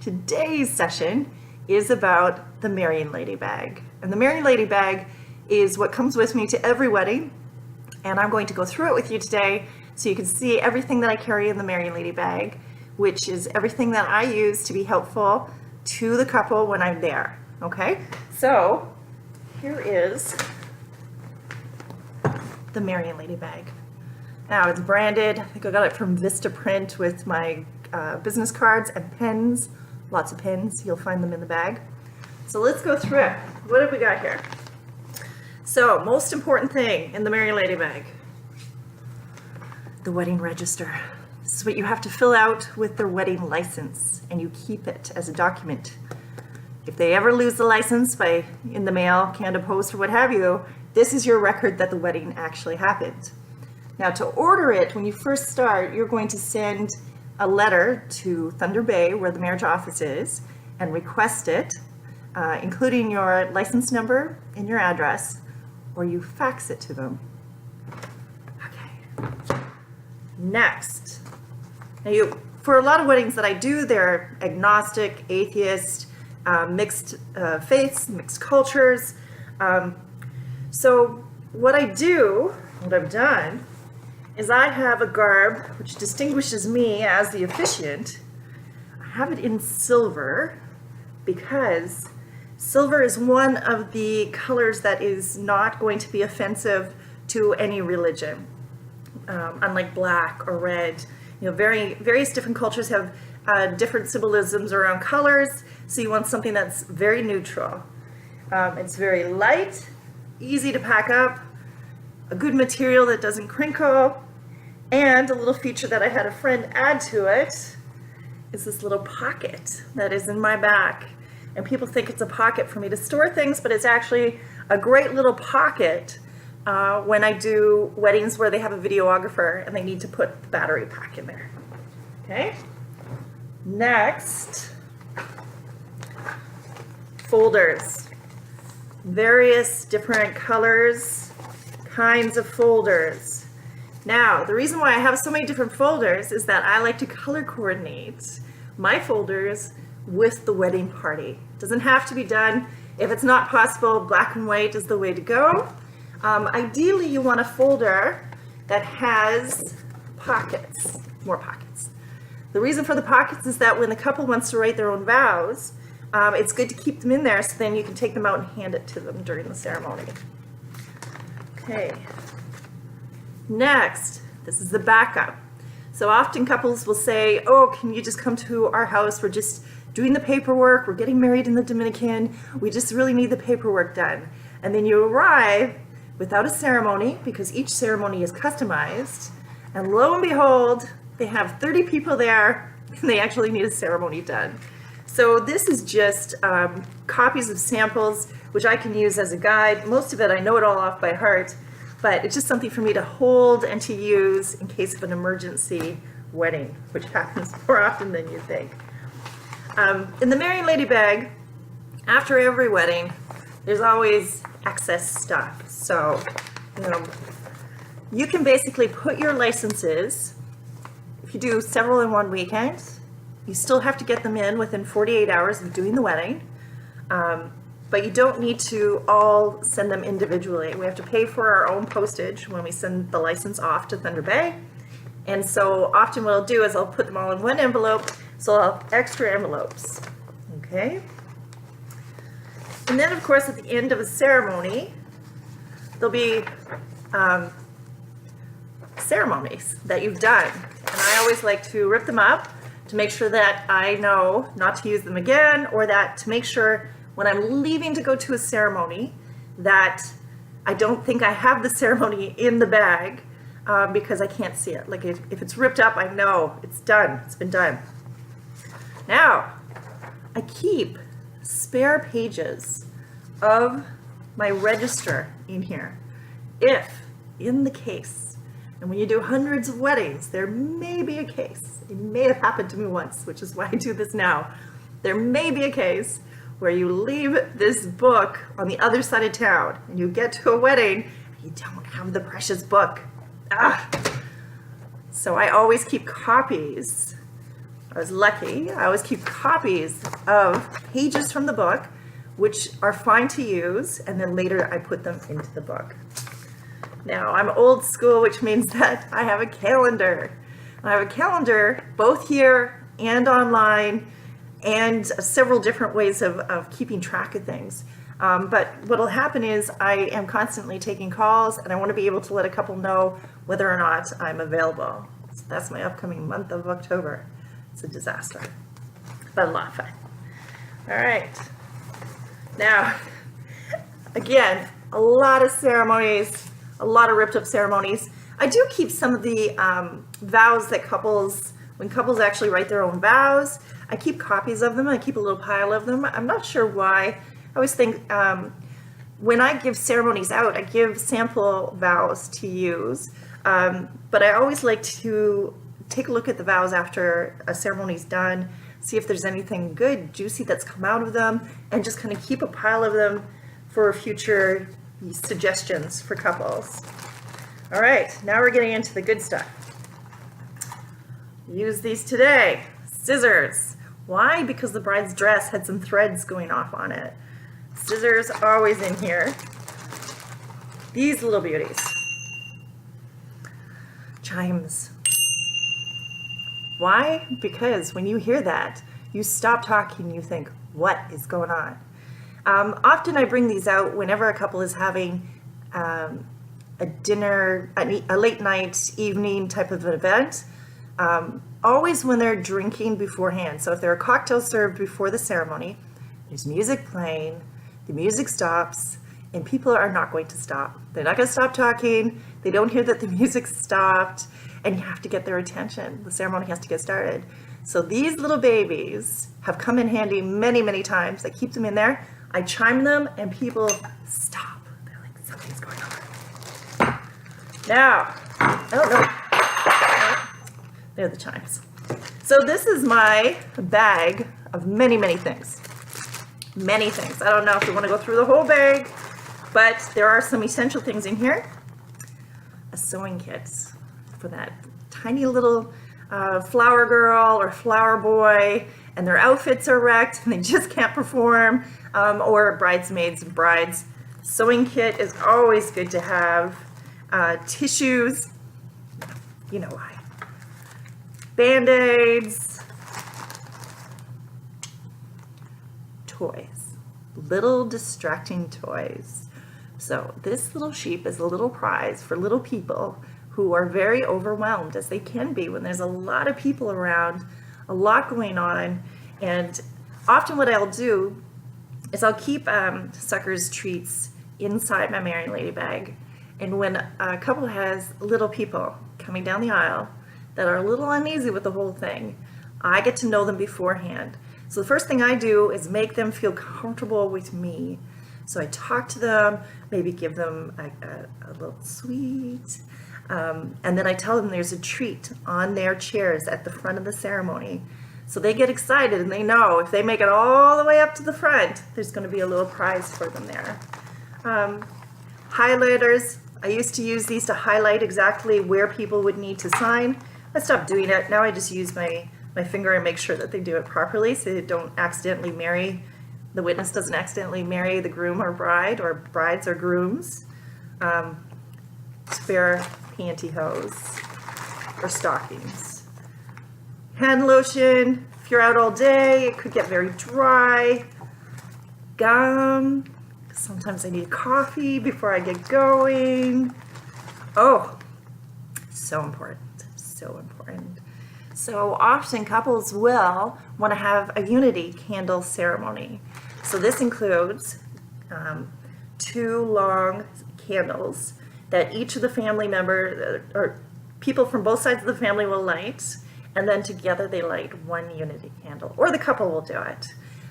Today's session is about the Marrying Lady bag. And the Marrying Lady bag is what comes with me to every wedding. And I'm going to go through it with you today so you can see everything that I carry in the Marrying Lady bag, which is everything that I use to be helpful to the couple when I'm there. Okay, so here is the Marrying Lady bag. Now it's branded. I think I got it from Vistaprint with my business cards and pens. Lots of pens, you'll find them in the bag. So let's go through it. What have we got here? So, most important thing in the Marrying Lady bag, the wedding register. This is what you have to fill out with their wedding license, and you keep it as a document. If they ever lose the license by in the mail, Canada Post, or what have you, this is your record that the wedding actually happened. Now, to order it, when you first start, you're going to send a letter to Thunder Bay, where the marriage office is, and request it, including your license number and your address, or you fax it to them. Okay. Next. Now, for a lot of weddings that I do, they're agnostic, atheist, mixed faiths, mixed cultures. So what I've done, is I have a garb which distinguishes me as the officiant. I have it in silver because silver is one of the colors that is not going to be offensive to any religion, unlike black or red. You know, various different cultures have different symbolisms around colors, so you want something that's very neutral. It's very light, easy to pack up, a good material that doesn't crinkle, and a little feature that I had a friend add to it is this little pocket that is in my back. And people think it's a pocket for me to store things, but it's actually a great little pocket when I do weddings where they have a videographer and they need to put the battery pack in there. Okay? Next, folders. Various different colors, kinds of folders. Now, the reason why I have so many different folders is that I like to color coordinate my folders with the wedding party. It doesn't have to be done. If it's not possible, black and white is the way to go. Ideally, you want a folder that has pockets, more pockets. The reason for the pockets is that when the couple wants to write their own vows, it's good to keep them in there so then you can take them out and hand it to them during the ceremony. Okay. Next, this is the backup. So often couples will say, oh, can you just come to our house? We're just doing the paperwork. We're getting married in the Dominican. We just really need the paperwork done. And then you arrive without a ceremony because each ceremony is customized. And lo and behold, they have 30 people there and they actually need a ceremony done. So this is just copies of samples, which I can use as a guide. Most of it, I know it all off by heart. But it's just something for me to hold and to use in case of an emergency wedding, which happens more often than you think. In the Marrying Lady bag, after every wedding, there's always excess stuff. So, you can basically put your licenses, if you do several in one weekend, you still have to get them in within 48 hours of doing the wedding. But you don't need to all send them individually. We have to pay for our own postage when we send the license off to Thunder Bay. And so often what I'll do is I'll put them all in one envelope, so I'll have extra envelopes. Okay? And then, of course, at the end of a ceremony, there'll be ceremonies that you've done. And I always like to rip them up to make sure that I know not to use them again, or that to make sure when I'm leaving to go to a ceremony that I don't think I have the ceremony in the bag because I can't see it. Like if it's ripped up, I know it's done. It's been done. Now, I keep spare pages of my register in here. If, in the case, and when you do hundreds of weddings, there may be a case. It may have happened to me once, which is why I do this now. There may be a case where you leave this book on the other side of town and you get to a wedding and you don't have the precious book. So I always keep copies I was lucky. I always keep copies of pages from the book, which are fine to use, and then later I put them into the book. Now, I'm old school, which means that I have a calendar. I have a calendar both here and online, and several different ways of keeping track of things. But what will happen is I am constantly taking calls, and I want to be able to let a couple know whether or not I'm available. So that's my upcoming month of October. It's a disaster, but a lot of fun. All right. Now, again, a lot of ceremonies, a lot of ripped up ceremonies. I do keep some of the vows that when couples actually write their own vows, I keep copies of them. I keep a little pile of them. I'm not sure why. I always think when I give ceremonies out, I give sample vows to use, but I always like to take a look at the vows after a ceremony's done, see if there's anything good, juicy that's come out of them, and just kind of keep a pile of them for future suggestions for couples. All right, now we're getting into the good stuff. Use these today. Scissors. Why? Because the bride's dress had some threads going off on it. Scissors always in here. These little beauties. Chimes. Why? Because when you hear that, you stop talking, you think, what is going on? Often I bring these out whenever a couple is having a dinner, a late night, evening type of an event. Always when they're drinking beforehand. So if there are cocktails served before the ceremony, there's music playing, the music stops, and people are not going to stop. They're not going to stop talking. They don't hear that the music stopped, and you have to get their attention. The ceremony has to get started. So these little babies have come in handy many, many times. I keep them in there. I chime them, and people stop. They're like, something's going on. Now, oh no. They're the chimes. So this is my bag of many, many things. Many things. I don't know if you want to go through the whole bag, but there are some essential things in here. A sewing kit for that tiny little flower girl or flower boy, and their outfits are wrecked and they just can't perform, or bridesmaids and brides. Sewing kit is always good to have. Tissues, you know why. Band-aids. Toys, little distracting toys. So this little sheep is a little prize for little people who are very overwhelmed, as they can be when there's a lot of people around, a lot going on. And often what I'll do is I'll keep suckers treats inside my Marrying Lady bag. And when a couple has little people coming down the aisle that are a little uneasy with the whole thing, I get to know them beforehand. So the first thing I do is make them feel comfortable with me. So I talk to them, maybe give them a little sweet, and then I tell them there's a treat on their chairs at the front of the ceremony. So they get excited and they know if they make it all the way up to the front, there's going to be a little prize for them there. Highlighters. I used to use these to highlight exactly where people would need to sign. I stopped doing it. Now I just use my finger and make sure that they do it properly so they don't accidentally marry, the witness doesn't accidentally marry the groom or bride, or brides or grooms. Spare pantyhose or stockings. Hand lotion, if you're out all day, it could get very dry. Gum, sometimes I need coffee before I get going. Oh, so important, so important. So often couples will want to have a unity candle ceremony. So this includes 2 long candles that each of the family members or people from both sides of the family will light, and then together they light one unity candle, or the couple will do it.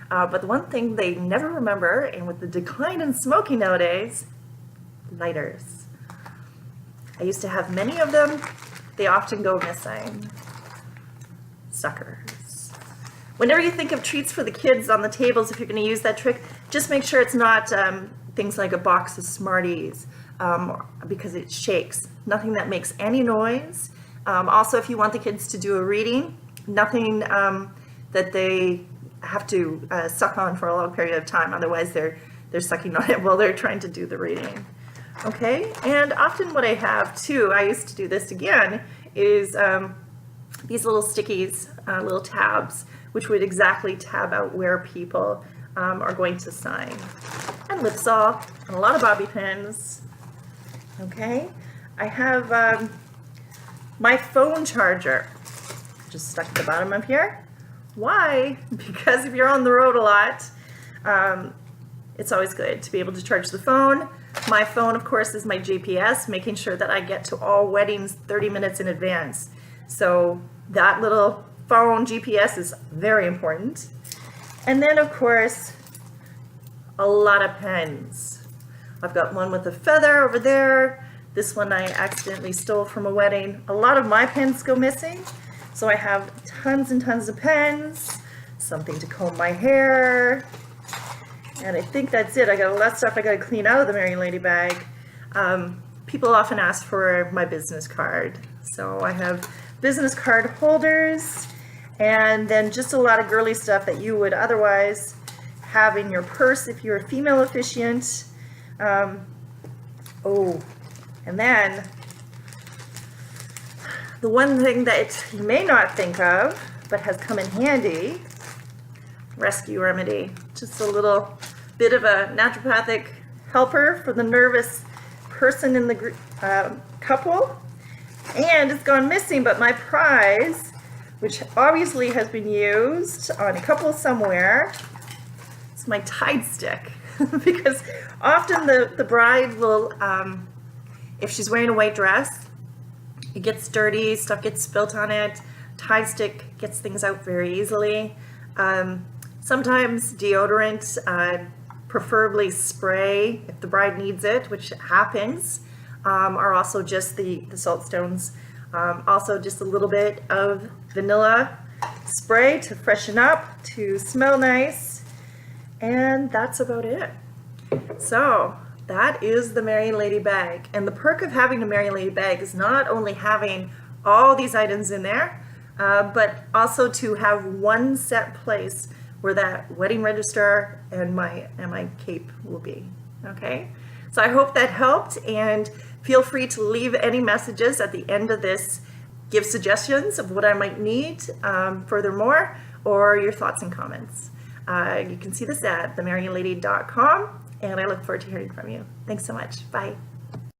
But the one thing they never remember, and with the decline in smoking nowadays, lighters. I used to have many of them. They often go missing. Suckers. Whenever you think of treats for the kids on the tables, if you're going to use that trick, just make sure it's not things like a box of Smarties, because it shakes. Nothing that makes any noise. Also, if you want the kids to do a reading, nothing that they have to suck on for a long period of time. Otherwise, they're sucking on it while they're trying to do the reading. Okay, and often what I have too, I used to do this again, is these little stickies, little tabs, which would exactly tab out where people are going to sign. And Lipsol, and a lot of bobby pins. Okay, I have my phone charger, just stuck at the bottom of here. Why? Because if you're on the road a lot, it's always good to be able to charge the phone. My phone, of course, is my GPS, making sure that I get to all weddings 30 minutes in advance. So that little phone GPS is very important. And then, of course, a lot of pens. I've got one with a feather over there. This one I accidentally stole from a wedding. A lot of my pens go missing. So I have tons and tons of pens, something to comb my hair, and I think that's it. I got a lot of stuff I got to clean out of the Marrying Lady bag. People often ask for my business card. So I have business card holders, and then just a lot of girly stuff that you would otherwise have in your purse if you're a female officiant. Oh, and then the one thing that you may not think of, but has come in handy, rescue remedy. Just a little bit of a naturopathic helper for the nervous person in the couple. And it's gone missing, but my prize, which obviously has been used on a couple somewhere, it's my Tide stick. Because often the bride will, if she's wearing a white dress, it gets dirty, stuff gets spilt on it. Tide stick gets things out very easily. Sometimes deodorant, preferably spray if the bride needs it, which happens, or also just the salt stones. Also just a little bit of vanilla spray to freshen up, to smell nice, and that's about it. So that is the Marrying Lady bag. And the perk of having a Marrying Lady bag is not only having all these items in there, but also to have one set place where that wedding register and my cape will be. Okay, so I hope that helped, and feel free to leave any messages at the end of this. Give suggestions of what I might need furthermore, or your thoughts and comments. You can see this at themarryinglady.com, and I look forward to hearing from you. Thanks so much. Bye.